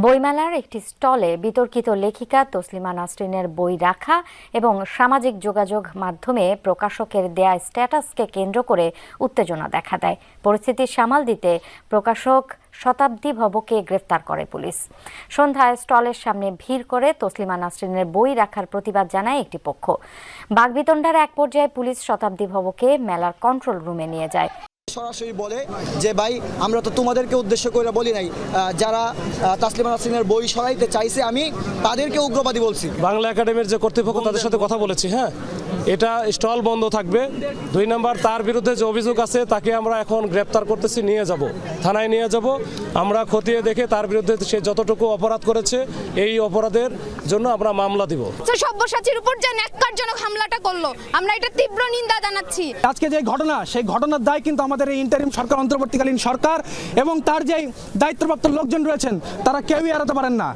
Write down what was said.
বইমেলার একটি স্টলে বিতর্কিত লেখিকা তসলিমা নাসরিনের বই রাখা এবং সামাজিক যোগাযোগ মাধ্যমে প্রকাশকের দেয়া স্ট্যাটাসকে কেন্দ্র করে উত্তেজনা দেখা দেয়। পরিস্থিতি সামাল দিতে প্রকাশক শতাব্দী ভবকে গ্রেফতার করে পুলিশ। সন্ধ্যায় স্টলের সামনে ভিড় করে তসলিমা নাসরিনের বই রাখার প্রতিবাদ জানায় একটি পক্ষ। বাকবিতণ্ডার এক পর্যায়ে পুলিশ শতাব্দী ভবকে মেলার কন্ট্রোল রুমে নিয়ে যায়। সরাসরি বলে যে ভাই আমরা তো তোমাদেরকে উদ্দেশ্য করে বলি নাই, যারা তাসলিমা নাসরিনের বই সরাইতে চাইছে আমি তাদেরকে উগ্রবাদী বলছি। বাংলা একাডেমির যে কর্তৃপক্ষ তাদের সাথে কথা বলেছি, হ্যাঁ এটা স্টল বন্ধ থাকবে। 2 নম্বর তার বিরুদ্ধে যে অভিযোগ আছে তাকে আমরা এখন গ্রেপ্তার করতেছি, নিয়ে যাব থানায় নিয়ে যাব। আমরা খতিয়ে দেখে তার বিরুদ্ধে সে যতটুকু অপরাধ করেছে এই অপরাধের জন্য আমরা মামলা দিব। সব্যসাচীর উপর যে ন্যাক্কারজনক হামলাটা করলো আমরা এটা তীব্র নিন্দা জানাচ্ছি। আজকে যে ঘটনা সেই ঘটনার দায় কিন্তু আমাদের এই ইন্টারিম সরকার, অন্তর্বর্তীকালীন সরকার এবং তার যে দায়িত্বপ্রাপ্ত লোকজন রয়েছেন তারা কেউই এড়াতে পারেন না।